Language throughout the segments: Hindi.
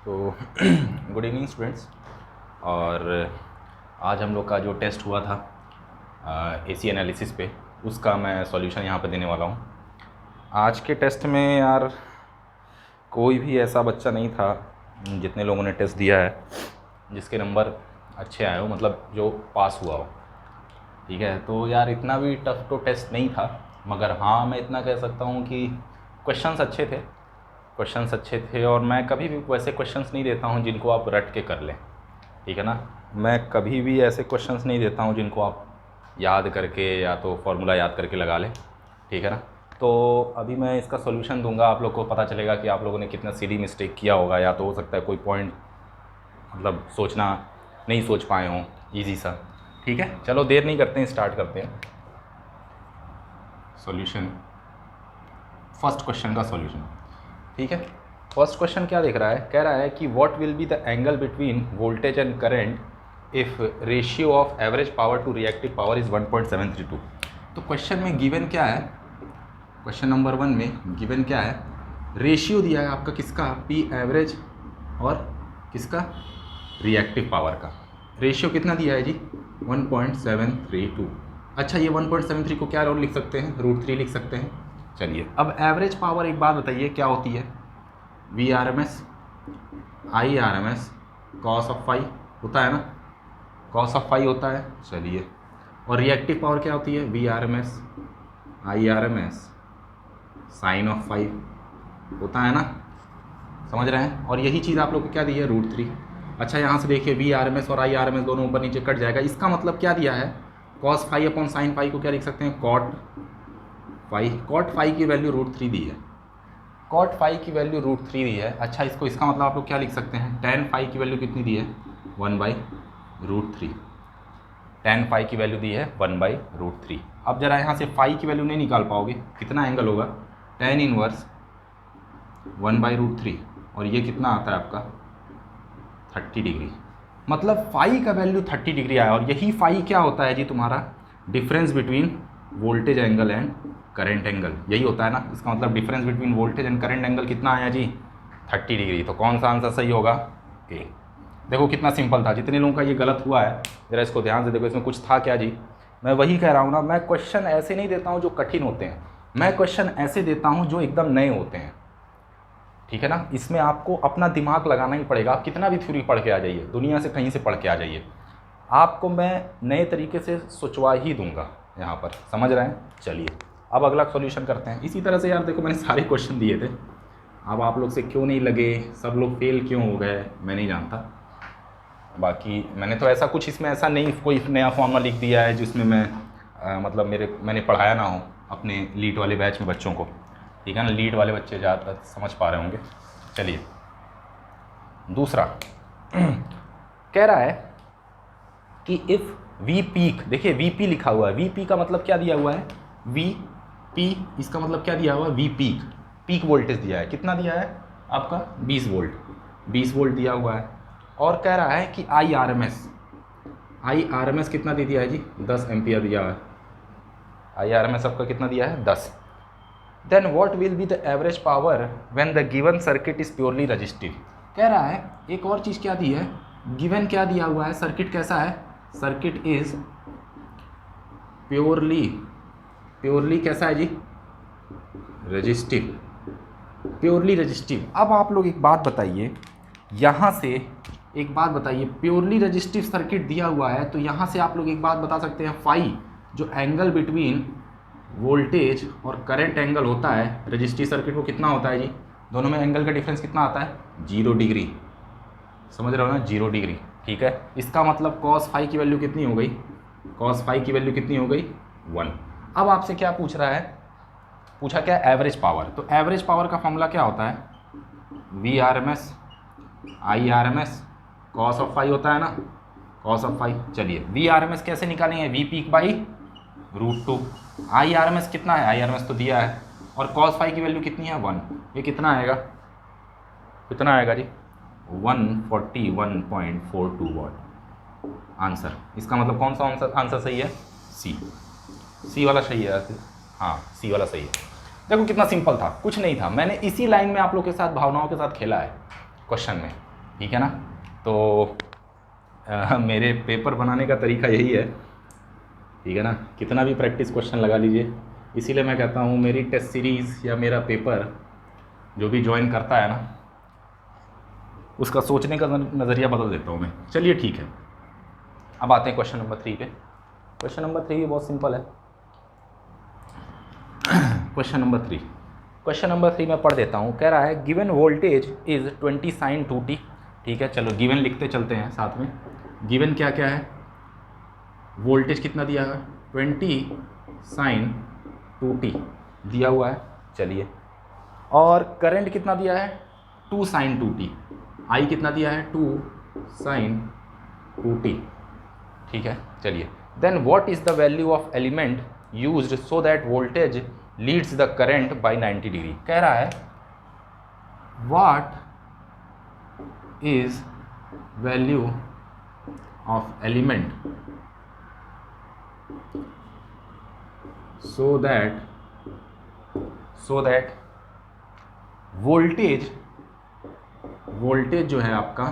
तो गुड इवनिंग स्टूडेंट्स। और आज हम लोग का जो टेस्ट हुआ था एसी एनालिसिस पे, उसका मैं सॉल्यूशन यहाँ पे देने वाला हूँ। आज के टेस्ट में यार कोई भी ऐसा बच्चा नहीं था जितने लोगों ने टेस्ट दिया है जिसके नंबर अच्छे आए हो, मतलब जो पास हुआ हो। ठीक है, तो यार इतना भी टफ तो टेस्ट नहीं था, मगर हाँ मैं इतना कह सकता हूँ कि क्वेश्चंस अच्छे थे और मैं कभी भी वैसे क्वेश्चंस नहीं देता हूँ जिनको आप रट के कर लें। ठीक है ना, मैं कभी भी ऐसे क्वेश्चंस नहीं देता हूँ जिनको आप याद करके या तो फॉर्मूला याद करके लगा लें। ठीक है ना, तो अभी मैं इसका सॉल्यूशन दूंगा, आप लोग को पता चलेगा कि आप लोगों ने कितना सीधी मिस्टेक किया होगा, या तो हो सकता है कोई पॉइंट मतलब सोचना नहीं सोच पाए हों ईजी सा। ठीक है, चलो देर नहीं करते हैं, स्टार्ट करते हैं सॉल्यूशन। फर्स्ट क्वेश्चन का सॉल्यूशन। ठीक है, फर्स्ट क्वेश्चन क्या देख रहा है, कह रहा है कि what will be the angle between voltage and current if ratio of average power to reactive power is 1.732। तो क्वेश्चन में गिवन क्या है, क्वेश्चन नंबर 1 में गिवन क्या है, रेशियो दिया है आपका किसका, पी एवरेज और किसका, रिएक्टिव पावर का। रेशियो कितना दिया है जी, 1.732। अच्छा, ये 1.73 को क्या लिख सकते हैं, √3 लिख सकते हैं। चलिए, अब एवरेज पावर एक बात बताइए क्या होती है, V R M S I R M S cos of phi होता है ना, कॉस ऑफ फाई होता है। चलिए, और रिएक्टिव पावर क्या होती है, V R M S I R M S sine of phi होता है ना, समझ रहे हैं। और यही चीज़ आप लोग को क्या दी है, √3। अच्छा, यहाँ से देखिए वी आर एम एस और आई आर एम एस दोनों ऊपर नीचे कट जाएगा, इसका मतलब क्या दिया है, cos phi upon sine phi को क्या लिख सकते हैं, कॉट फाई। कॉट फाई की वैल्यू √3 दी है, कॉट फाई की वैल्यू √3 दी है। अच्छा, इसका मतलब आप लोग क्या लिख सकते हैं, टेन फाई की वैल्यू कितनी दी है, 1/√3। टेन फाई की वैल्यू दी है 1/√3। अब जरा यहाँ से फाई की वैल्यू नहीं निकाल पाओगे, कितना एंगल होगा, टेन इनवर्स 1/√3, और ये कितना आता है आपका 30 डिग्री। मतलब फाई का वैल्यू 30 डिग्री आया, और यही फाई क्या होता है जी, तुम्हारा difference between voltage angle and current angle, यही होता है ना। इसका मतलब difference between voltage and current angle कितना आया जी, 30 डिग्री। तो कौन सा आंसर सही होगा, के। देखो कितना सिंपल था, जितने लोगों का ये गलत हुआ है जरा इसको ध्यान से देखो, इसमें कुछ था क्या जी। मैं वही कह रहा हूँ ना, मैं क्वेश्चन ऐसे नहीं देता हूँ जो कठिन होते हैं, मैं क्वेश्चन ऐसे देता हूँ जो एकदम नए होते हैं। ठीक है ना, इसमें आपको अपना दिमाग लगाना ही पड़ेगा। आप कितना भी थ्योरी पढ़ के आ जाइए, दुनिया से कहीं से पढ़ के आ जाइए, आपको मैं नए तरीके से सोचवा ही दूंगा यहाँ पर, समझ रहे हैं। चलिए, अब अगला सॉल्यूशन करते हैं। इसी तरह से यार देखो, मैंने सारे क्वेश्चन दिए थे, अब आप लोग से क्यों नहीं लगे, सब लोग फेल क्यों हो गए, मैं नहीं जानता। बाकी मैंने तो ऐसा कुछ इसमें ऐसा नहीं कोई नया फॉर्मूला लिख दिया है जिसमें मैं मतलब मैंने पढ़ाया ना हो अपने लीड वाले बैच में बच्चों को। ठीक है ना, लीड वाले बच्चे ज़्यादातर समझ पा रहे होंगे। चलिए, दूसरा कह रहा है कि इफ़ वी पीक, देखिए वी पी लिखा हुआ है, वी पी का मतलब क्या दिया हुआ है, वी पी, इसका मतलब क्या दिया हुआ है, वी पीक, पीक वोल्टेज दिया है, कितना दिया है आपका 20 वोल्ट, 20 वोल्ट दिया हुआ है। और कह रहा है कि आई आर एम एस कितना दे दिया है जी, 10 एम्पियर दिया है। आई आर एम एस आपका कितना दिया है, 10। Then what will be the average power when the given circuit is purely resistive. कह रहा है एक और चीज़ क्या दी है, गिवन क्या दिया हुआ है, सर्किट कैसा है, सर्किट इज प्योरली कैसा है जी, रजिस्टिव, प्योरली रजिस्टिव। अब आप लोग एक बात बताइए, यहाँ से एक बात बताइए, प्योरली रजिस्टिव सर्किट दिया हुआ है, तो यहाँ से आप लोग एक बात बता सकते हैं, फाई जो एंगल बिटवीन वोल्टेज और करंट एंगल होता है रजिस्टिव सर्किट, वो कितना होता है जी, दोनों में एंगल का डिफरेंस कितना आता है, 0 डिग्री, समझ रहे हो ना, 0 डिग्री। ठीक है, इसका मतलब कॉस फाई की वैल्यू कितनी हो गई, कॉस फाई की वैल्यू कितनी हो गई, 1। अब आपसे क्या पूछ रहा है, पूछा क्या, एवरेज पावर। तो एवरेज पावर का फॉर्मूला क्या होता है, V R M S I R M S cos of phi होता है ना, कॉस ऑफ फाई। चलिए, वी आर एम एस कैसे निकालेंगे, V peak by √2। I R M S कितना है, आई आर एम एस तो दिया है, और कॉस फाई की वैल्यू कितनी है, 1। ये कितना आएगा, कितना आएगा जी, 141.42 वाट आंसर। इसका मतलब कौन सा आंसर सही है, सी वाला सही है। हाँ, सी वाला सही है। देखो कितना सिंपल था, कुछ नहीं था, मैंने इसी लाइन में आप लोग के साथ भावनाओं के साथ खेला है क्वेश्चन में। ठीक है ना। तो मेरे पेपर बनाने का तरीका यही है, ठीक है ना, कितना भी प्रैक्टिस क्वेश्चन लगा लीजिए। इसीलिए मैं कहता हूँ मेरी टेस्ट सीरीज़ या मेरा पेपर जो भी ज्वाइन करता है ना, उसका सोचने का नज़रिया बदल देता हूँ मैं। चलिए ठीक है, अब आते हैं क्वेश्चन नंबर 3 पे। क्वेश्चन नंबर 3 बहुत सिंपल है। क्वेश्चन नंबर 3 मैं पढ़ देता हूँ। कह रहा है given voltage is 20 sin 2t। ठीक है, चलो गिवन लिखते चलते हैं साथ में। गिवन क्या क्या है, वोल्टेज कितना दिया है 20 sin 2t दिया हुआ है, चलिए। और करंट कितना दिया है 2 sin 2t, आई कितना दिया है 2 sin 2t। ठीक है, चलिए। Then what is the value of element used so that voltage leads the current by 90 degree. कह रहा है what is value of element so that voltage जो है आपका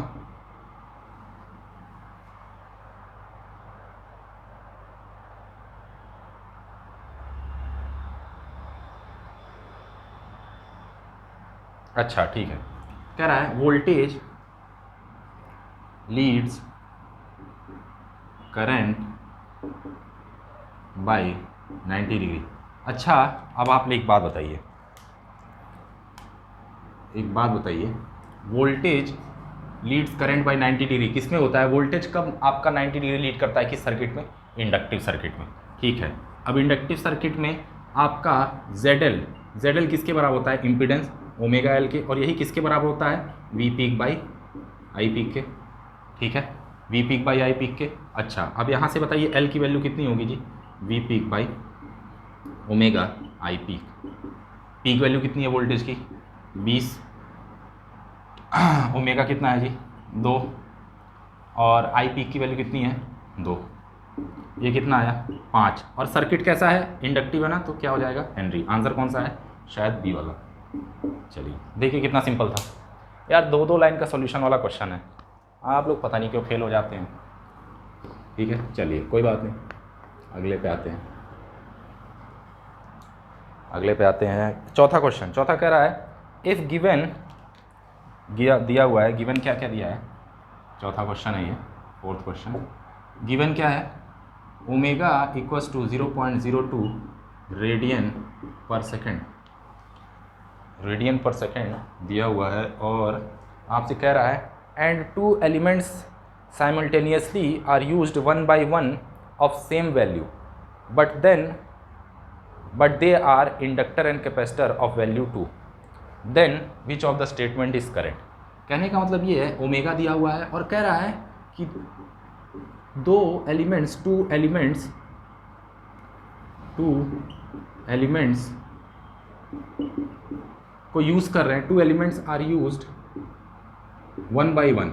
अच्छा ठीक है, कह रहा है voltage leads current by 90 degree. अच्छा, अब आप एक बात बताइए, voltage leads current by 90 degree किस में होता है? वोल्टेज कब आपका 90 डिग्री लीड करता है? किस सर्किट में? इंडक्टिव सर्किट में। ठीक है, अब इंडक्टिव सर्किट में आपका ZL किसके बराबर होता है? इम्पीडेंस ओमेगा एल के, और यही किसके बराबर होता है? V peak by I peak के। ठीक है, V peak by I peak के। अच्छा, अब यहाँ से बताइए एल की वैल्यू कितनी होगी जी? V peak by omega I peak. Peak value कितनी है वोल्टेज की? 20। ओमेगा कितना है जी? 2। और आई पीक की वैल्यू कितनी है? 2। ये कितना आया? 5। और सर्किट कैसा है? इंडक्टिव है ना, तो क्या हो जाएगा? हेनरी। आंसर कौन सा है? शायद बी वाला। चलिए देखिए कितना सिंपल था यार, 2 लाइन का सॉल्यूशन वाला क्वेश्चन है। आप लोग पता नहीं क्यों फेल हो जाते हैं। ठीक है, चलिए कोई बात नहीं, अगले पे आते हैं। चौथा क्वेश्चन कह रहा है इफ़ गिवन दिया हुआ है, गिवन क्या क्या दिया है? चौथा क्वेश्चन है ये, 4th क्वेश्चन। गिवन क्या है? Omega equals to 0.02 radian per second दिया हुआ है, और आपसे कह रहा है and 2 elements simultaneously are used 1 by 1 of same value but they are inductor and capacitor of value 2, then which of the statement is correct. कहने का मतलब ये है, ओमेगा दिया हुआ है और कह रहा है कि 2 एलिमेंट्स को यूज़ कर रहे हैं। 2 एलिमेंट्स आर यूज्ड 1 by 1,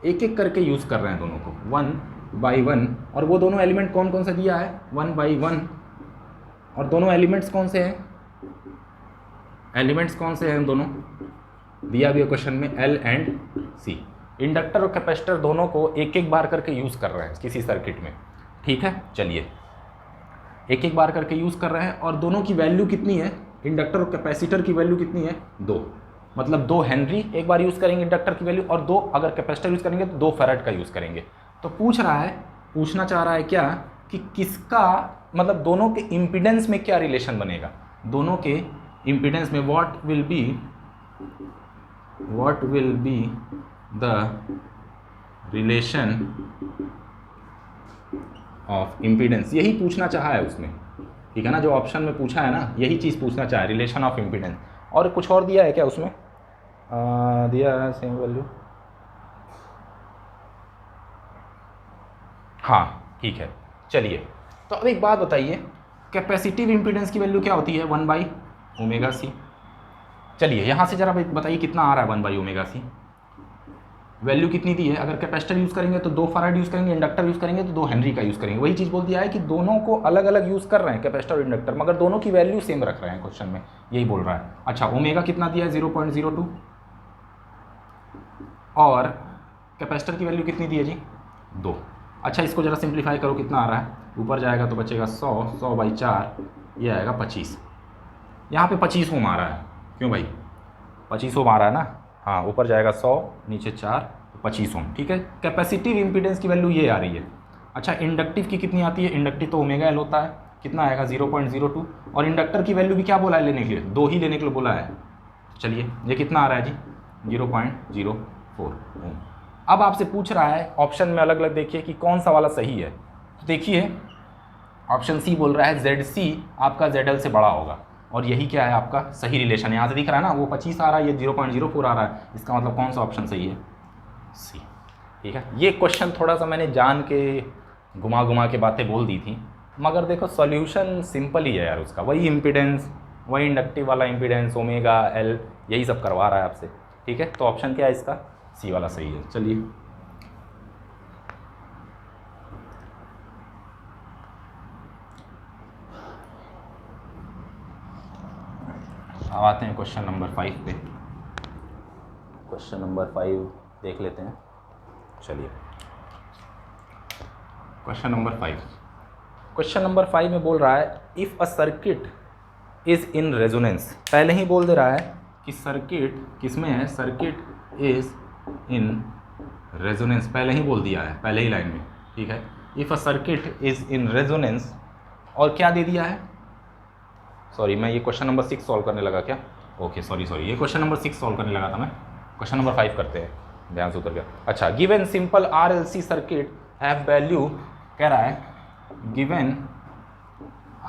एक करके यूज़ कर रहे हैं दोनों को 1 by 1। और वो दोनों एलिमेंट कौन कौन सा दिया है? 1 by 1। और दोनों एलिमेंट्स कौन से हैं? दोनों दिया भी है क्वेश्चन में, L एंड C। इंडक्टर और कैपेसिटर दोनों को एक बार करके यूज़ कर रहे हैं किसी सर्किट में। ठीक है, चलिए एक बार करके यूज़ कर रहे हैं, और दोनों की वैल्यू कितनी है? इंडक्टर और कैपेसिटर की वैल्यू कितनी है? 2। मतलब 2 हेनरी एक बार यूज़ करेंगे इंडक्टर की वैल्यू, और 2 अगर कैपेसिटर यूज़ करेंगे तो 2 फैराड का यूज़ करेंगे। तो पूछना चाह रहा है क्या कि किसका मतलब दोनों के इम्पीडेंस में क्या रिलेशन बनेगा? दोनों के इम्पीडेंस में what will be the relation of impedance, यही पूछना चाहा है उसमें। ठीक है ना, जो ऑप्शन में पूछा है ना, यही चीज़ पूछना चाहा है, रिलेशन ऑफ इम्पीडेंस। और कुछ और दिया है क्या उसमें? दिया है सेम वैल्यू। हाँ ठीक है, चलिए। तो अब एक बात बताइए, कैपेसिटिव इम्पीडेंस की वैल्यू क्या होती है? 1 by ओमेगा सी। चलिए यहाँ से जरा बताइए कितना आ रहा है 1 by ओमेगा सी। वैल्यू कितनी दी है? अगर कैपेसिटर यूज़ करेंगे तो 2 फैराड यूज़ करेंगे, इंडक्टर यूज़ करेंगे तो 2 हेनरी का यूज़ करेंगे। वही चीज़ बोल दिया है कि दोनों को अलग अलग यूज़ कर रहे हैं कैपेसिटर और इंडक्टर, मगर दोनों की वैल्यू सेम रख रहे हैं क्वेश्चन में, यही बोल रहा है। अच्छा, ओमेगा कितना दिया है? 0.02, और कैपेसिटर की वैल्यू कितनी दी है जी 2। अच्छा इसको ज़रा सिंप्लीफाई करो, कितना आ रहा है, ऊपर जाएगा तो बचेगा 100/4, ये आएगा 25। यहाँ पे 25 ओम आ रहा है, क्यों भाई 25 ओम आ रहा है ना, हाँ ऊपर जाएगा 100 नीचे 4 25 ओम, ठीक है। कैपेसिटिव इम्पीडेंस की वैल्यू ये आ रही है। अच्छा इंडक्टिव की कितनी आती है, इंडक्टिव तो ओमेगा एल होता है, कितना आएगा 0.02, और इंडक्टर की वैल्यू भी क्या बोला है लेने के लिए, 2 ही लेने के लिए बोला है। चलिए ये कितना आ रहा है जी 0.04 ओम। अब आपसे पूछ रहा है ऑप्शन में अलग अलग देखिए कि कौन सा वाला सही है। तो देखिए ऑप्शन सी बोल रहा है ZC आपका ZL से बड़ा होगा, और यही क्या है आपका सही रिलेशन, यहाँ से दिख रहा है ना, वो 25 आ रहा है, ये 0.04 आ रहा है, इसका मतलब कौन सा ऑप्शन सही है, सी। ठीक है, ये क्वेश्चन थोड़ा सा मैंने जान के घुमा घुमा के बातें बोल दी थी, मगर देखो सॉल्यूशन सिंपल ही है यार उसका, वही इम्पीडेंस, वही इंडक्टिव वाला इम्पीडेंस ओमेगा एल, यही सब करवा रहा है आपसे। ठीक है, तो ऑप्शन क्या है इसका, सी वाला सही है। चलिए अब आते हैं क्वेश्चन नंबर 5 पे। क्वेश्चन नंबर 5 देख लेते हैं। चलिए क्वेश्चन नंबर 5 में बोल रहा है if a circuit is in resonance, पहले ही बोल दे रहा है कि सर्किट किस में है, सर्किट इज़ इन रेजोनेंस, पहले ही बोल दिया है पहले ही लाइन में। ठीक है, if a circuit is in resonance, और क्या दे दिया है, सॉरी मैं ये क्वेश्चन नंबर 6 सॉल्व करने लगा क्या, ओके सॉरी ये क्वेश्चन नंबर 6 सॉल्व करने लगा था मैं, क्वेश्चन नंबर 5 करते हैं, ध्यान से उतर गया। अच्छा, given simple RLC circuit have value, कह रहा है गिवन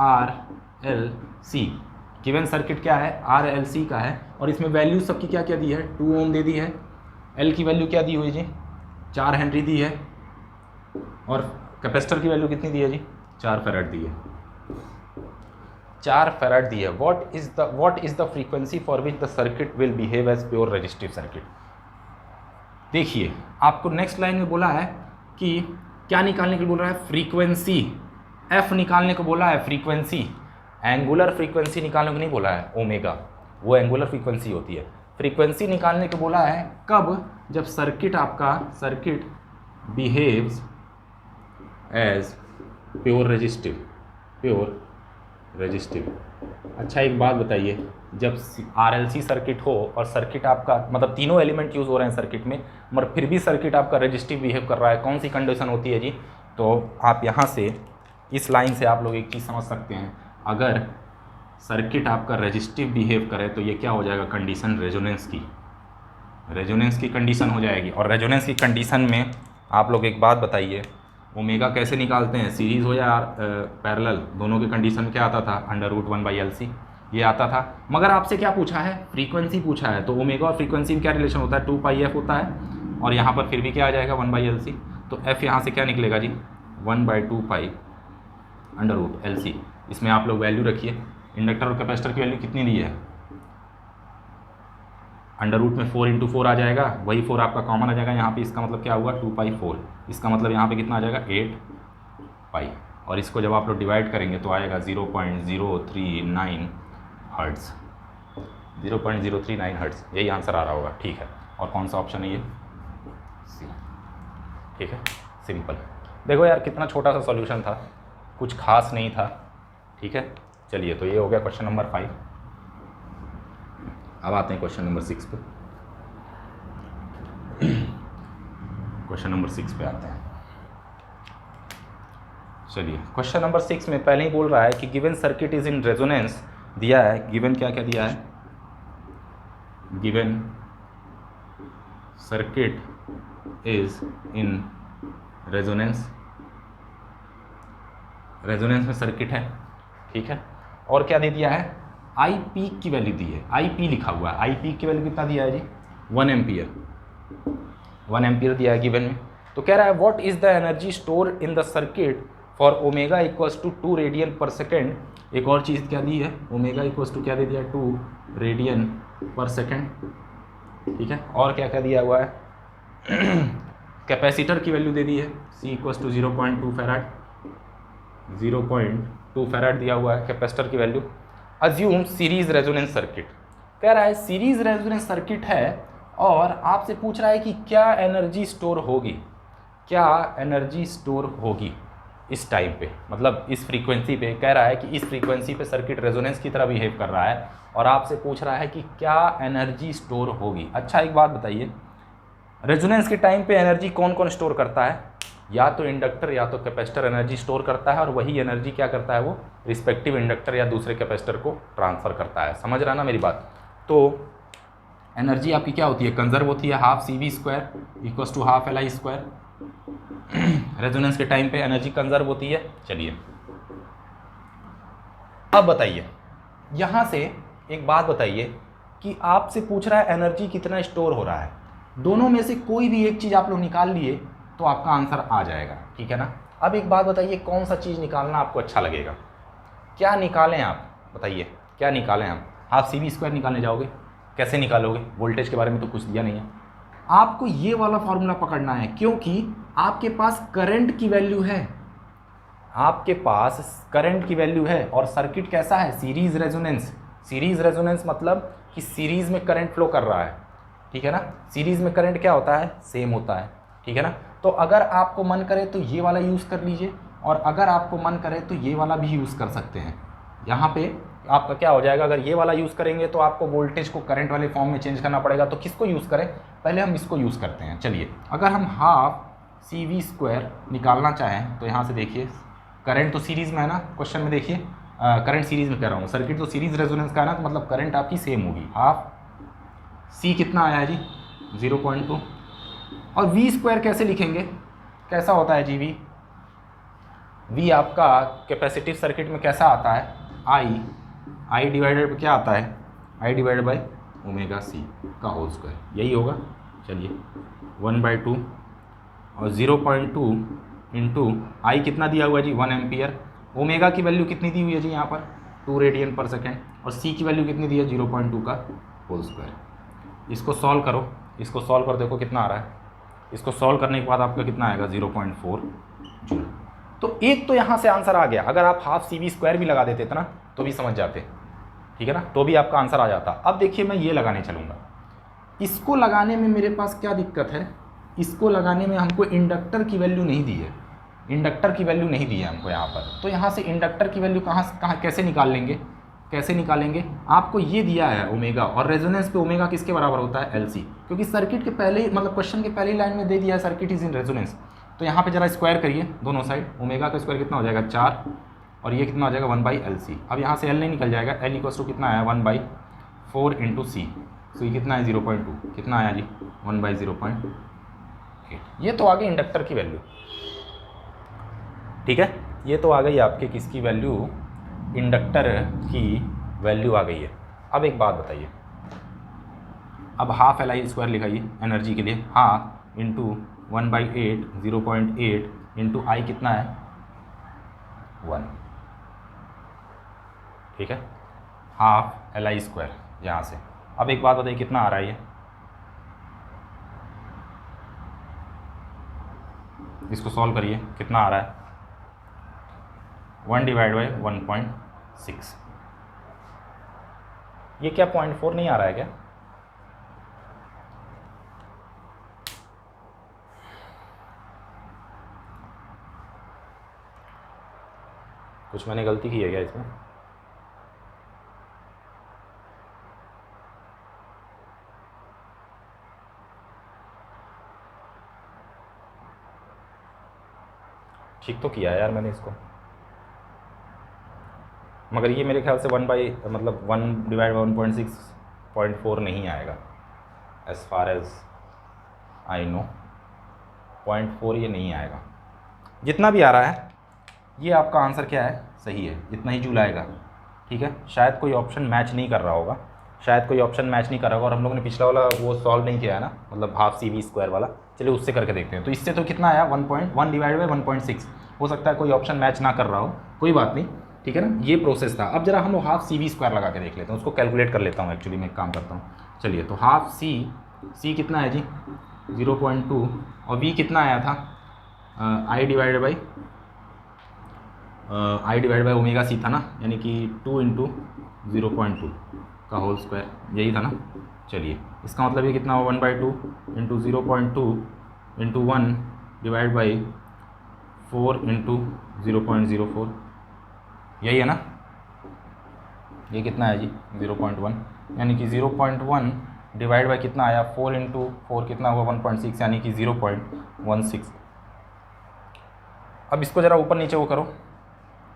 RLC, गिवन सर्किट क्या है RLC का है, और इसमें वैल्यू सबकी क्या क्या दी है, 2 ओम दे दी है, L की वैल्यू क्या दी हुई जी 4 हेनरी दी है, और कैपेसिटर की वैल्यू कितनी दी है जी 4 फैराड दी है, 4 फैराड दी है। What is the frequency for which the circuit will behave as pure resistive circuit. देखिए आपको नेक्स्ट लाइन में बोला है कि क्या निकालने के लिए बोल रहा है, फ्रीक्वेंसी, एफ निकालने को बोला है, फ्रीक्वेंसी, एंगुलर फ्रीक्वेंसी निकालने को नहीं बोला है, ओमेगा वो एंगुलर फ्रीक्वेंसी होती है, फ्रीक्वेंसी निकालने को बोला है कब, जब circuit behaves as pure resistive. अच्छा एक बात बताइए, जब RLC सर्किट हो और सर्किट आपका मतलब तीनों एलिमेंट यूज़ हो रहे हैं सर्किट में, मगर फिर भी सर्किट आपका रेजिस्टिव बिहेव कर रहा है, कौन सी कंडीशन होती है जी, तो आप यहाँ से इस लाइन से आप लोग एक चीज़ समझ सकते हैं, अगर सर्किट आपका रेजिस्टिव बिहेव करे तो ये क्या हो जाएगा, कंडीशन रेजोनेंस की कंडीशन हो जाएगी। और रेजोनेंस की कंडीशन में आप लोग एक बात बताइए, ओमेगा कैसे निकालते हैं, सीरीज़ हो या पैरेलल, दोनों की कंडीशन क्या आता था, √1/LC ये आता था, मगर आपसे क्या पूछा है, फ्रीक्वेंसी पूछा है, तो ओमेगा और फ्रीक्वेंसी में क्या रिलेशन होता है, 2πf होता है, और यहाँ पर फिर भी क्या आ जाएगा 1/LC, तो f यहाँ से क्या निकलेगा जी 1/2π√LC। इसमें आप लोग वैल्यू रखिए, इंडक्टर और कैपेसिटर की वैल्यू कितनी दी है, अंडर रूट में 4 × 4 आ जाएगा, वही 4 आपका कॉमन आ जाएगा यहाँ पे, इसका मतलब क्या हुआ 2π4, इसका मतलब यहाँ पे कितना आ जाएगा 8π, और इसको जब आप लोग डिवाइड करेंगे तो आएगा 0.039 हर्ट्ज़, 0.039 हर्ट्ज़, यही आंसर आ रहा होगा। ठीक है, और कौन सा ऑप्शन है ये, सी। ठीक है, सिंपल। देखो यार कितना छोटा सा सॉल्यूशन था, कुछ खास नहीं था। ठीक है, चलिए तो ये हो गया क्वेश्चन नंबर 5। अब आते हैं क्वेश्चन नंबर 6 पे। क्वेश्चन नंबर 6 पे आते हैं। चलिए क्वेश्चन नंबर 6 में पहले ही बोल रहा है कि given circuit is in resonance, दिया है गिवन क्या क्या दिया है, given circuit is in resonance, resonance में सर्किट है। ठीक है, और क्या दे दिया है, आई पीक की वैल्यू दी है, आई पी लिखा हुआ है, आई पीक की वैल्यू कितना दिया है जी 1 एम्पियर, 1 एम्पियर दिया है गिवन में। तो कह रहा है what is the energy store in the circuit for omega equals to 2 radian per second. एक और चीज़ क्या दी है, ओमेगा इक्वल्स टू क्या दे दिया 2 रेडियन पर सेकेंड। ठीक है, और क्या क्या दिया हुआ है, कैपेसिटर की वैल्यू दे दी है, C equals to 0.2 farad, 0.2 farad दिया हुआ है कैपेसिटर की value. Assume series resonance circuit, कह रहा है सीरीज रेजोनेंस सर्किट है, और आपसे पूछ रहा है कि क्या एनर्जी स्टोर होगी, क्या एनर्जी स्टोर होगी इस टाइम पे, मतलब इस फ्रीक्वेंसी पे। कह रहा है कि इस फ्रीक्वेंसी पे सर्किट रेजोनेंस की तरह बिहेव कर रहा है और आपसे पूछ रहा है कि क्या एनर्जी स्टोर होगी। अच्छा एक बात बताइए, रेजोनेंस के टाइम पे एनर्जी कौन कौन स्टोर करता है? या तो इंडक्टर या तो कैपेसिटर एनर्जी स्टोर करता है और वही एनर्जी क्या करता है, वो रिस्पेक्टिव इंडक्टर या दूसरे कैपेसिटर को ट्रांसफ़र करता है। समझ रहा ना मेरी बात? तो एनर्जी आपकी क्या होती है, कंजर्व होती है, half CV² equals to half LI²। Resonance के टाइम पे एनर्जी कंजर्व होती है। चलिए अब बताइए, यहाँ से एक बात बताइए कि आपसे पूछ रहा है एनर्जी कितना स्टोर हो रहा है। दोनों में से कोई भी एक चीज़ आप लोग निकाल लिए तो आपका आंसर आ जाएगा, ठीक है ना। अब एक बात बताइए, कौन सा चीज़ निकालना आपको अच्छा लगेगा? क्या निकालें आप, बताइए क्या निकालें आप? हाफ CV² निकालने जाओगे, कैसे निकालोगे? वोल्टेज के बारे में तो कुछ दिया नहीं है। आपको ये वाला फॉर्मूला पकड़ना है, क्योंकि आपके पास करंट की वैल्यू है, आपके पास करंट की वैल्यू है और सर्किट कैसा है, सीरीज रेजोनेंस। सीरीज रेजोनेंस मतलब कि सीरीज में करंट फ्लो कर रहा है, ठीक है ना। सीरीज में करंट क्या होता है, सेम होता है, ठीक है ना। तो अगर आपको मन करे तो ये वाला यूज़ कर लीजिए और अगर आपको मन करे तो ये वाला भी यूज़ कर सकते हैं। यहाँ पे आपका क्या हो जाएगा, अगर ये वाला यूज़ करेंगे तो आपको वोल्टेज को करंट वाले फॉर्म में चेंज करना पड़ेगा। तो किसको यूज़ करें, पहले हम इसको यूज़ करते हैं। चलिए, अगर हम हाफ CV² निकालना चाहें तो यहाँ से देखिए, करंट तो सीरीज़ में है ना, क्वेश्चन में देखिए करंट सीरीज़ में कह रहा हूँ, सर्किट तो सीरीज़ रेजोनेंस का है ना, तो मतलब करंट आपकी सेम होगी। हाफ C कितना आया है जी, 0.2। और V² कैसे लिखेंगे, कैसा होता है जी V आपका कैपेसिटिव सर्किट में कैसा आता है, I डिवाइडेड क्या आता है, I डिवाइडेड बाई ω/C का होल स्क्वायर, यही होगा। चलिए 1/2 और 0.2 इंटू I कितना दिया हुआ है जी, 1 एम्पियर। ओमेगा की वैल्यू कितनी दी हुई है जी यहाँ पर, 2 रेडियन पर सेकेंड। और C की वैल्यू कितनी दी है, 0.2 का होल स्क्वायर। इसको सॉल्व करो, इसको सॉल्व कर देखो कितना आ रहा है। इसको सॉल्व करने के बाद आपका कितना आएगा, 0.4 जूल। तो एक तो यहाँ से आंसर आ गया। अगर आप हाफ CV² भी लगा देते थे ना तो भी समझ जाते, ठीक है ना, तो भी आपका आंसर आ जाता। अब देखिए मैं ये लगाने चलूँगा, इसको लगाने में मेरे पास क्या दिक्कत है, इसको लगाने में हमको इंडक्टर की वैल्यू नहीं दी है, इंडक्टर की वैल्यू नहीं दी है हमको यहाँ पर। तो यहाँ से इंडक्टर की वैल्यू कहाँ कैसे निकाल लेंगे, कैसे निकालेंगे? आपको ये दिया है ओमेगा और रेजोनेंस पे ओमेगा किसके बराबर होता है, LC, क्योंकि सर्किट के पहले मतलब क्वेश्चन के पहली लाइन में दे दिया है सर्किट इज इन रेजोनेंस। तो यहाँ पे जरा स्क्वायर करिए दोनों साइड, ओमेगा का स्क्वायर कितना हो जाएगा 4 और ये कितना हो जाएगा 1/LC। अब यहाँ से L नहीं निकल जाएगा, L इक्वल्स टू कितना आया 1/4 इंटू C। तो ये कितना है 0.2, कितना आया जी 1/0.8। ये तो आ गई इंडक्टर की वैल्यू, ठीक है। ये तो आ गई आपके किसकी वैल्यू, इंडक्टर की वैल्यू आ गई है। अब एक बात बताइए, अब हाफ LI² लिखाइए एनर्जी के लिए, हाफ इंटू 1/8 0.8 इंटू I कितना है 1, ठीक है, हाफ LI² यहाँ से। अब एक बात बताइए कितना आ रहा है ये, इसको सॉल्व करिए कितना आ रहा है, 1/1.6। ये क्या 0.4 नहीं आ रहा है क्या? कुछ मैंने गलती की है क्या इसमें? ठीक तो किया है यार मैंने इसको, मगर ये मेरे ख्याल से 1/1.6.4 नहीं आएगा as far as I know, 0.4 ये नहीं आएगा। जितना भी आ रहा है ये आपका आंसर क्या है, सही है, इतना ही जूल आएगा, ठीक है। शायद कोई ऑप्शन मैच नहीं कर रहा होगा, शायद कोई ऑप्शन मैच नहीं कर रहा होगा और हम लोगों ने पिछला वाला वो सॉल्व नहीं किया है ना, मतलब हाफ CV² वाला। चलिए उससे करके देखते हैं। तो इससे तो कितना आया 1/1/6, हो सकता है कोई ऑप्शन मैच ना कर रहा हो, कोई बात नहीं, ठीक है ना। ये प्रोसेस था। अब जरा हम लोग हाफ CV² लगा के देख लेते हैं, उसको कैलकुलेट कर लेता हूँ। एक्चुअली मैं एक काम करता हूँ, चलिए। तो हाफ C कितना है जी 0.2 और V कितना आया था I डिवाइडेड बाई ω/C था ना, यानी कि 2 इंटू 0.2 का होल स्क्वायर, यही था ना। चलिए इसका मतलब ये कितना हुआ 1/2 into 0.2 into 1 divide by 4 into 0.04, यही है ना। ये कितना है जी 0.1, यानी कि 0.1 डिवाइड बाई कितना आया 4 इंटू 4 कितना हुआ 1.6, यानी कि 0.16। अब इसको ज़रा ऊपर नीचे वो करो,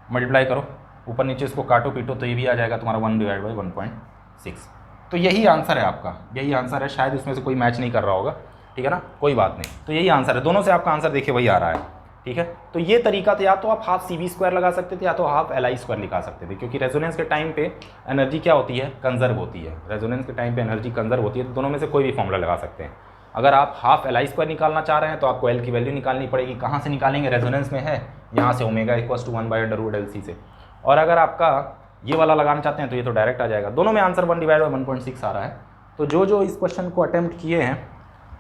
मल्टीप्लाई करो, ऊपर नीचे इसको काटो पीटो तो ये भी आ जाएगा तुम्हारा 1 डिवाइड बाई 1.6। तो यही आंसर है आपका, यही आंसर है। शायद उसमें से कोई मैच नहीं कर रहा होगा, ठीक है ना, कोई बात नहीं। तो यही आंसर है, दोनों से आपका आंसर देखिए वही आ रहा है, ठीक है। तो ये तरीका था, या तो आप हाफ CV² लगा सकते थे या तो हाफ LI² लिखा सकते थे, क्योंकि रेजोनेंस के टाइम पे एनर्जी क्या होती है, कंजर्व होती है। रेजोनेंस के टाइम पे एनर्जी कंजर्व होती है, तो दोनों में से कोई भी फॉर्मूला लगा सकते हैं। अगर आप हाफ LI² निकालना चाह रहे हैं तो आपको L की वैल्यू निकालनी पड़ेगी। कहाँ से निकालेंगे, रेजोनेंस में है, यहाँ से ओमेगा = 1/√LC से। और अगर आपका ये वाला लगाना चाहते हैं तो ये तो डायरेक्ट आ जाएगा। दोनों में आंसर 1 डिवाइड बाई 1.6 आ रहा है। तो जो इस क्वेश्चन को अटैम्प्ट किए हैं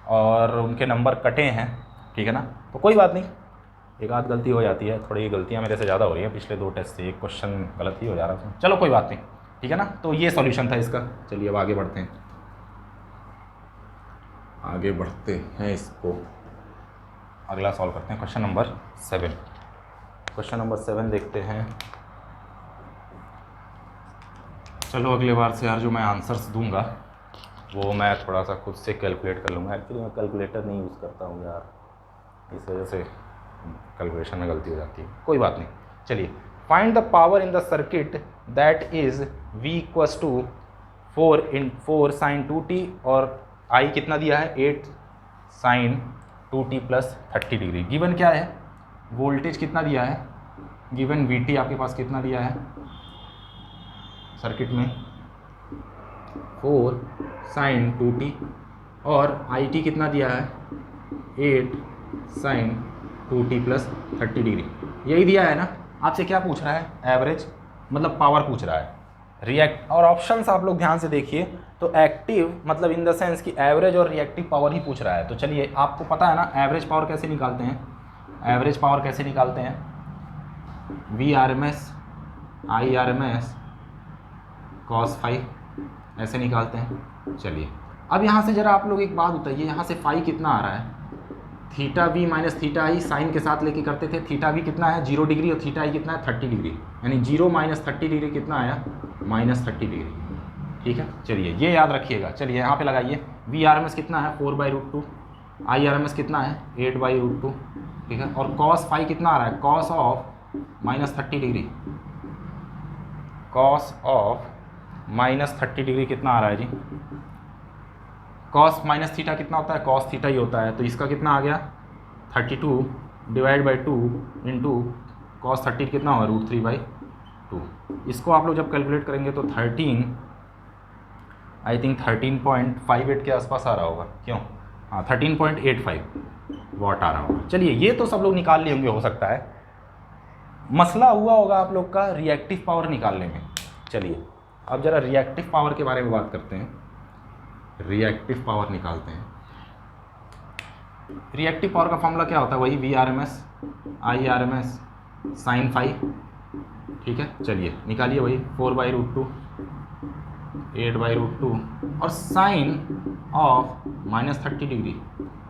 और उनके नंबर कटे हैं, ठीक है ना, तो कोई बात नहीं, एक आध गलती हो जाती है, थोड़ी गलतियाँ मेरे से ज़्यादा हो रही हैं पिछले 2 टेस्ट से, एक क्वेश्चन गलत ही हो जा रहा है, चलो कोई बात नहीं, ठीक है ना। तो ये सॉल्यूशन था इसका। चलिए अब आगे बढ़ते हैं, आगे बढ़ते हैं, इसको अगला सॉल्व करते हैं। क्वेश्चन नंबर 7, क्वेश्चन नंबर 7 देखते हैं। चलो अगले बार से यार जो मैं आंसर्स दूंगा वो मैं थोड़ा सा खुद से कैलकुलेट कर लूँगा। एक्चुअली मैं कैलकुलेटर नहीं यूज़ करता हूँ यार, इस वजह से कैलकुलेशन में गलती हो जाती है, कोई बात नहीं। चलिए, find the power in the circuit that is V = 4 sin 2t, और I कितना दिया है 8 sin 2t + 30 डिग्री। गिवन क्या है, वोल्टेज कितना दिया है, गिवन VT आपके पास कितना दिया है सर्किट में 4 sin 2t, और IT कितना दिया है 8 sin 2t + 30 डिग्री, यही दिया है ना। आपसे क्या पूछ रहा है, एवरेज मतलब पावर पूछ रहा है। रिएक्ट और ऑप्शंस आप लोग ध्यान से देखिए, तो एक्टिव मतलब इन द सेंस कि एवरेज और रिएक्टिव पावर ही पूछ रहा है। तो चलिए, आपको पता है ना एवरेज पावर कैसे निकालते हैं, एवरेज पावर कैसे निकालते हैं, VRMS IRMS cos phi ऐसे निकालते हैं। चलिए अब यहाँ से ज़रा आप लोग एक बात बताइए, यहाँ से फाई कितना आ रहा है, θV - θi साइन के साथ लेके करते थे। θV कितना है 0 डिग्री और θi कितना है 30 डिग्री, यानी 0 - 30 डिग्री कितना आया -30 डिग्री, ठीक है। चलिए ये याद रखिएगा। चलिए यहाँ पे लगाइए, VRMS कितना है 4/√2, IRMS कितना है 8/√2, ठीक है। और cos phi कितना आ रहा है, cos of -30 degree, cos of -30 degree कितना आ रहा है जी, cos - थीटा कितना होता है, cos थीटा ही होता है। तो इसका कितना आ गया 32 डिवाइड बाई 2 इंटू cos 30 कितना होगा √3/2। इसको आप लोग जब कैलकुलेट करेंगे तो 13 आई थिंक 13.58 के आसपास आ रहा होगा, क्यों, हाँ 13.85 वाट आ रहा होगा। चलिए ये तो सब लोग निकाल लिए होंगे, हो सकता है मसला हुआ होगा आप लोग का रिएक्टिव पावर निकालने में। चलिए अब ज़रा रिएक्टिव पावर के बारे में बात करते हैं, रिएक्टिव पावर निकालते हैं। रिएक्टिव पावर का फॉर्मूला क्या होता है, वही VRMS IRMS sin phi, ठीक है। चलिए निकालिए, वही 4/√2 8/√2 और साइन ऑफ -30 डिग्री।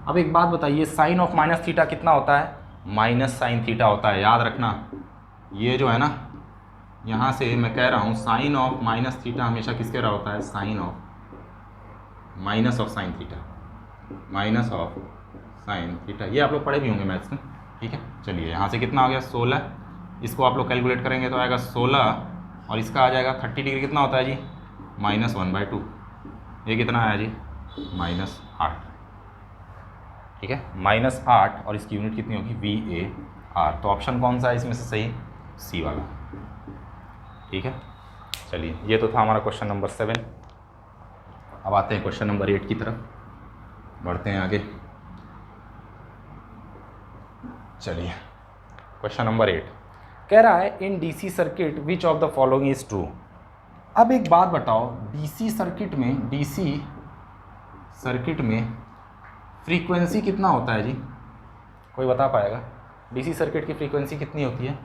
अब एक बात बताइए, साइन ऑफ -θ कितना होता है, -sin θ होता है, याद रखना। ये जो है ना, यहाँ से मैं कह रहा हूँ साइन ऑफ -θ हमेशा किसके रहा होता है, sine of minus of sine theta, minus of sine theta, ये आप लोग पढ़े भी होंगे मैथ्स में, ठीक है। चलिए यहाँ से कितना आ गया 16, इसको आप लोग कैलकुलेट करेंगे तो आएगा 16, और इसका आ जाएगा 30 डिग्री कितना होता है जी -1/2, ये कितना आया जी -8, ठीक है, -8, और इसकी यूनिट कितनी होगी VAR। तो ऑप्शन कौन सा है इसमें से सही, सी वाला, ठीक है। चलिए ये तो था हमारा क्वेश्चन नंबर 7। अब आते हैं क्वेश्चन नंबर 8 की तरफ, बढ़ते हैं आगे। चलिए क्वेश्चन नंबर 8 कह रहा है, इन DC circuit which of the following is true. अब एक बात बताओ, DC सर्किट में फ्रीक्वेंसी कितना होता है जी, कोई बता पाएगा, DC सर्किट की फ्रीक्वेंसी कितनी होती है,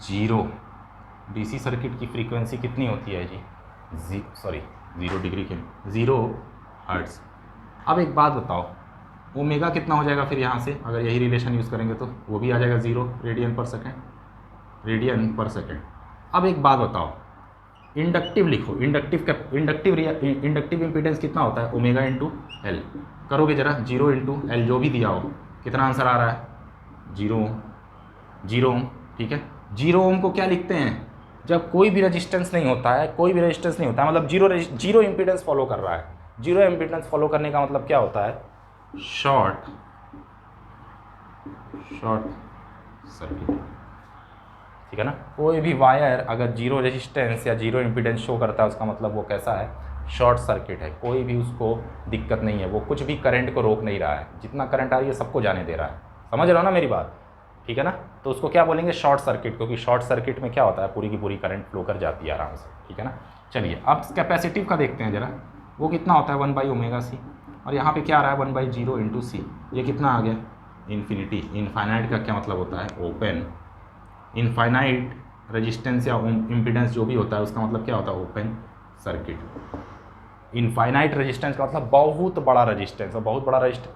0। DC सर्किट की फ्रीक्वेंसी कितनी होती है जी, 0 डिग्री के 0 हर्ट्ज। अब एक बात बताओ, ओमेगा कितना हो जाएगा फिर यहाँ से, अगर यही रिलेशन यूज़ करेंगे तो वो भी आ जाएगा 0 radian per second, radian per second. अब एक बात बताओ, इंडक्टिव लिखो, इंडक्टिव इम्पीडेंस कितना होता है, ओमेगा इंटू एल। करोगे जरा, 0 इंटू एल जो भी दिया हो, कितना आंसर आ रहा है, 0 ओम। ठीक है, 0 ओम को क्या लिखते हैं, जब कोई भी रेजिस्टेंस नहीं होता है, कोई भी रेजिस्टेंस नहीं होता है, मतलब जीरो इम्पीडेंस फॉलो कर रहा है। जीरो इम्पीडेंस फॉलो करने का मतलब क्या होता है, शॉर्ट सर्किट। ठीक है ना, कोई भी वायर अगर जीरो रेजिस्टेंस या जीरो इम्पीडेंस शो करता है, उसका मतलब वो कैसा है, शॉर्ट सर्किट है। कोई भी उसको दिक्कत नहीं है, वो कुछ भी करंट को रोक नहीं रहा है, जितना करंट आ रही है सबको जाने दे रहा है। समझ रहे हो ना मेरी बात, ठीक है ना। तो उसको क्या बोलेंगे, शॉर्ट सर्किट, क्योंकि शॉर्ट सर्किट में क्या होता है, पूरी की पूरी करंट फ्लो कर जाती है आराम से। ठीक है ना, चलिए अब कैपेसिटिव का देखते हैं जरा, वो कितना होता है 1/ωc, और यहाँ पे क्या आ रहा है 1/0 इंटू सी, ये कितना आ गया, इन्फिनिटी। इनफाइनाइट का क्या मतलब होता है, ओपन। इनफाइनाइट रेजिस्टेंस या इम्पीडेंस जो भी होता है उसका मतलब क्या होता है, ओपन सर्किट। इनफाइनाइट रेजिस्टेंस का मतलब बहुत बड़ा रेजिस्टेंस, और बहुत बड़ा रेजिस्टेंस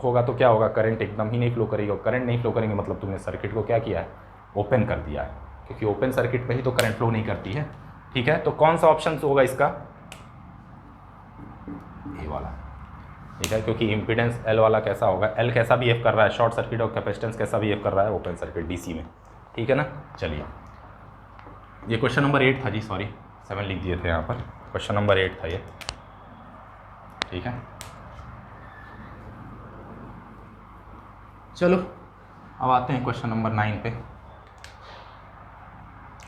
होगा तो क्या होगा, करंट एकदम ही नहीं फ्लो करेगी, और करंट नहीं फ्लो करेंगे मतलब तुमने सर्किट को क्या किया है, ओपन कर दिया है, क्योंकि ओपन सर्किट पे ही तो करंट फ्लो नहीं करती है। ठीक है, तो कौन सा ऑप्शन होगा इसका, ए वाला। ठीक है, क्योंकि इम्पीडेंस एल वाला कैसा होगा, एल कैसा बिहेव कर रहा है शॉर्ट सर्किट, और कैपेसिटेंस कैसा बिहेव कर रहा है ओपन सर्किट डीसी में। ठीक है ना, चलिए ये क्वेश्चन नंबर 8 था जी, सॉरी 7 लिख दिए थे यहाँ पर, क्वेश्चन नंबर 8 था ये। ठीक है, चलो अब आते हैं क्वेश्चन नंबर 9 पे।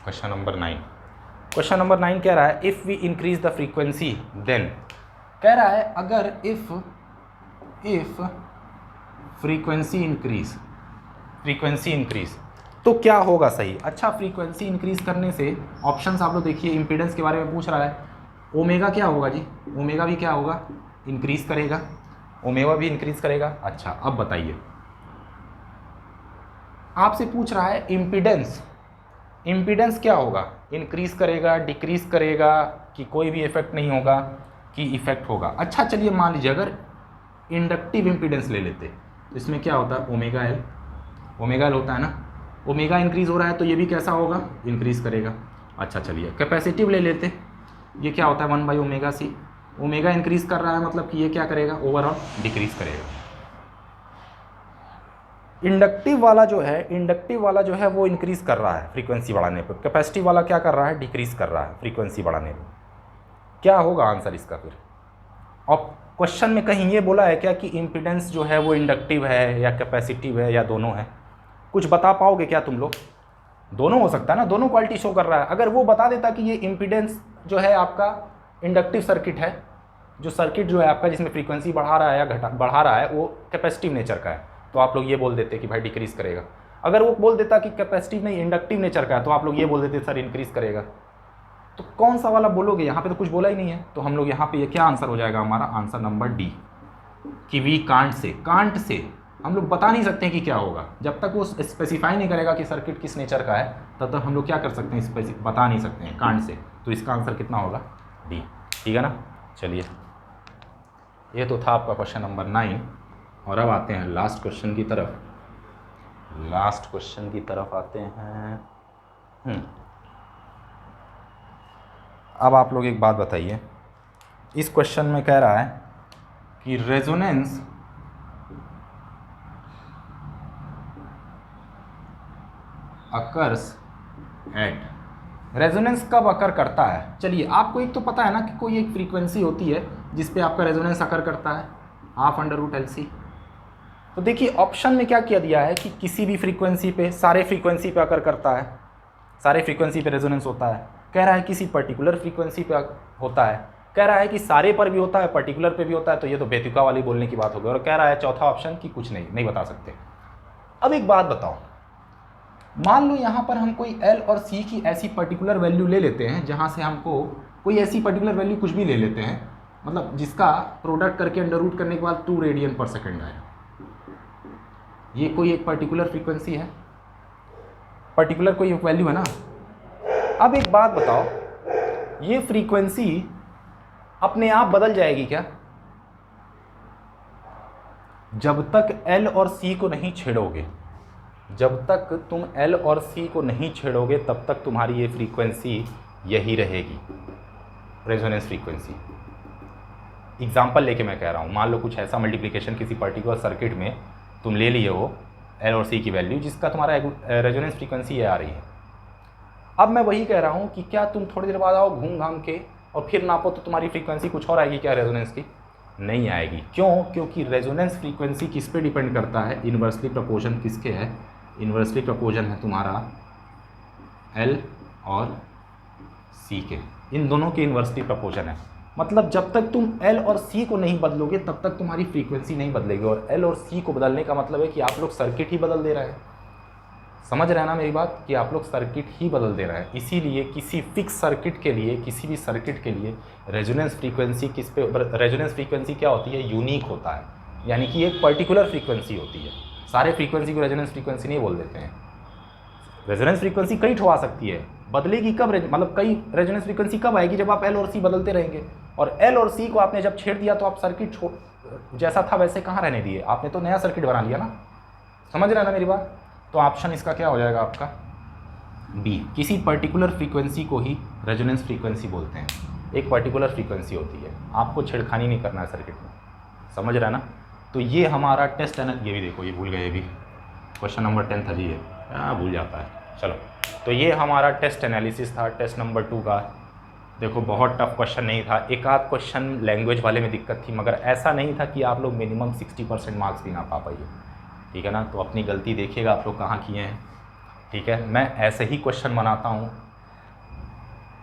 क्वेश्चन नंबर 9 कह रहा है, if we increase the frequency then, कह रहा है अगर इफ़ फ्रीक्वेंसी इंक्रीज तो क्या होगा सही। अच्छा, फ्रीक्वेंसी इंक्रीज करने से ऑप्शंस आप लोग देखिए, इम्पीडेंस के बारे में पूछ रहा है, ओमेगा क्या होगा जी, ओमेगा भी क्या होगा, इंक्रीज करेगा, ओमेगा भी इंक्रीज करेगा। अच्छा अब बताइए, आपसे पूछ रहा है इम्पीडेंस क्या होगा, इंक्रीज करेगा, डिक्रीज करेगा, कि कोई भी इफेक्ट नहीं होगा, कि इफेक्ट होगा। अच्छा चलिए मान लीजिए अगर इंडक्टिव इम्पीडेंस ले लेते, तो इसमें क्या होता है, ओमेगा एल होता है ना, ओमेगा इंक्रीज हो रहा है तो ये भी कैसा होगा, इंक्रीज करेगा। अच्छा चलिए कैपेसिटिव ले लेते, ये क्या होता है 1/ωc, ओमेगा इंक्रीज कर रहा है मतलब कि ये क्या करेगा, ओवरऑल डिक्रीज करेगा। इंडक्टिव वाला जो है वो इंक्रीज कर रहा है फ्रीक्वेंसी बढ़ाने पर, कैपेसिटिव वाला क्या कर रहा है, डिक्रीज कर रहा है फ्रीक्वेंसी बढ़ाने पर। क्या होगा आंसर इसका फिर। और क्वेश्चन में कहीं ये बोला है क्या कि इम्पीडेंस जो है वो इंडक्टिव है या कैपेसिटिव है या दोनों है, कुछ बता पाओगे क्या तुम लोग। दोनों हो सकता है ना, दोनों क्वालिटी शो कर रहा है। अगर वो बता देता कि ये इम्पीडेंस जो है आपका इंडक्टिव सर्किट है, जो सर्किट जो है आपका जिसमें फ्रीक्वेंसी बढ़ा रहा है या बढ़ा रहा है वो कैपेसिटिव नेचर का है, तो आप लोग ये बोल देते कि भाई डिक्रीज करेगा। अगर वो बोल देता कि कैपेसिटिव नहीं इंडक्टिव नेचर का है, तो आप लोग ये बोल देते सर इंक्रीज करेगा। तो कौन सा वाला बोलोगे, यहाँ पे तो कुछ बोला ही नहीं है, तो हम लोग यहाँ पे ये क्या आंसर हो जाएगा हमारा, आंसर नंबर डी, कि वी कांट से हम लोग बता नहीं सकते हैं कि क्या होगा। जब तक वो स्पेसिफाई नहीं करेगा कि सर्किट किस नेचर का है, तब तक हम लोग क्या कर सकते हैं, बता नहीं सकते हैं कांट से। तो इसका आंसर कितना होगा, डी। ठीक है ना, चलिए ये तो था आपका क्वेश्चन नंबर 9, और अब आते हैं लास्ट क्वेश्चन की तरफ आते हैं। अब आप लोग एक बात बताइए, इस क्वेश्चन में कह रहा है कि रेजोनेंस अकर्स एट, रेजोनेंस कब अकर करता है। चलिए आपको एक तो पता है ना कि कोई एक फ्रीक्वेंसी होती है जिस पे आपका रेजोनेंस अकर करता है, ½ तो देखिए ऑप्शन में क्या किया दिया है कि किसी भी फ्रीक्वेंसी पे, सारे फ्रीक्वेंसी पे अकर करता है, सारे फ्रीक्वेंसी पे रेजोनेंस होता है। कह रहा है किसी पर्टिकुलर फ्रीक्वेंसी पे होता है, कह रहा है कि सारे पर भी होता है, पर्टिकुलर पे भी होता है, तो ये तो बेतुका वाली बोलने की बात हो गई। और कह रहा है चौथा ऑप्शन कि कुछ नहीं बता सकते। अब एक बात बताओ, मान लो यहाँ पर हम कोई एल और सी की ऐसी पर्टिकुलर वैल्यू ले लेते हैं, जहाँ से हमको कोई ऐसी पर्टिकुलर वैल्यू कुछ भी ले लेते हैं, मतलब जिसका प्रोडक्ट करके अंडर रूट करने के बाद 2 रेडियन पर सेकेंड आया। ये कोई एक पर्टिकुलर फ्रीक्वेंसी है, पर्टिकुलर कोई एक वैल्यू है ना। अब एक बात बताओ, ये फ्रीक्वेंसी अपने आप बदल जाएगी क्या, जब तक एल और सी को नहीं छेड़ोगे, जब तक तुम एल और सी को नहीं छेड़ोगे तब तक तुम्हारी ये फ्रीक्वेंसी यही रहेगी, रेजोनेंस फ्रीक्वेंसी। एग्जाम्पल लेके मैं कह रहा हूँ, मान लो कुछ ऐसा मल्टीप्लिकेशन किसी पर्टिकुलर सर्किट में तुम ले लिए हो एल और सी की वैल्यू, जिसका तुम्हारा रेजोनेंस फ्रीक्वेंसी ये आ रही है। अब मैं वही कह रहा हूँ कि क्या तुम थोड़ी देर बाद आओ घूम घाम के और फिर नापो तो तुम्हारी फ्रीक्वेंसी कुछ और आएगी क्या रेजोनेंस की? नहीं आएगी। क्यों? क्योंकि रेजोनेंस फ्रीक्वेंसी किस पे डिपेंड करता है? इन्वर्सली प्रोपोर्शन किसके है? इन्वर्सली प्रोपोर्शन है तुम्हारा एल और सी के, इन दोनों के इन्वर्सली प्रोपोर्शन है। मतलब जब तक तुम एल और सी को नहीं बदलोगे तब तक तुम्हारी फ्रीक्वेंसी नहीं बदलेगी, और एल और सी को बदलने का मतलब है कि आप लोग सर्किट ही बदल दे रहे हैं। समझ रहे हैं ना मेरी बात, कि आप लोग सर्किट ही बदल दे रहे हैं। इसीलिए किसी फिक्स सर्किट के लिए, किसी भी सर्किट के लिए रेजोनेंस फ्रीक्वेंसी किस पे, रेजोनेंस फ्रीक्वेंसी क्या होती है? यूनिक होता है, यानी कि एक पर्टिकुलर फ्रीक्वेंसी होती है। सारे फ्रीक्वेंसी को रेजोनेंस फ्रीक्वेंसी नहीं बोल देते हैं। रेजोनेंस फ्रीक्वेंसी कई ठो आ सकती है, बदलेगी कब? मतलब कई रेजोनेंस फ्रीक्वेंसी कब आएगी? जब आप एल और सी बदलते रहेंगे। और एल और सी को आपने जब छेड़ दिया तो आप सर्किट जैसा था वैसे कहाँ रहने दिए, आपने तो नया सर्किट बना लिया ना। समझ रहे हैं ना मेरी बात? तो ऑप्शन इसका क्या हो जाएगा आपका? बी। किसी पर्टिकुलर फ्रीक्वेंसी को ही रेजोनेंस फ्रीक्वेंसी बोलते हैं। एक पर्टिकुलर फ्रीक्वेंसी होती है, आपको छेड़खानी नहीं करना है सर्किट में। समझ रहे हैं ना? तो ये हमारा टेस्ट ये भी देखो, ये भूल गए, भी क्वेश्चन नंबर 10 था जी, ये भूल जाता है। चलो, तो ये हमारा टेस्ट एनालिसिस था, टेस्ट नंबर 2 का। देखो बहुत टफ क्वेश्चन नहीं था, एक आध क्वेश्चन लैंग्वेज वाले में दिक्कत थी, मगर ऐसा नहीं था कि आप लोग मिनिमम 60% मार्क्स भी ना पा पाइए। ठीक है ना? तो अपनी गलती देखिएगा आप लोग कहाँ किए हैं। ठीक है, मैं ऐसे ही क्वेश्चन बनाता हूँ,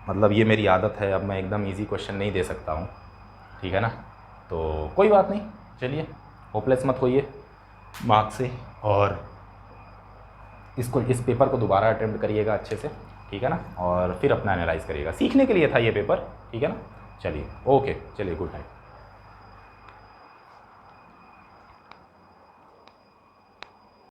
मतलब ये मेरी आदत है। अब मैं एकदम इजी क्वेश्चन नहीं दे सकता हूँ, ठीक है ना? तो कोई बात नहीं, चलिए होपलेस मत होइए मार्क्स से, और इस पेपर को दोबारा अटेम्प्ट करिएगा अच्छे से, ठीक है ना? और फिर अपना एनालाइज करिएगा, सीखने के लिए था ये पेपर, ठीक है ना? चलिए ओके, चलिए गुड नाइट।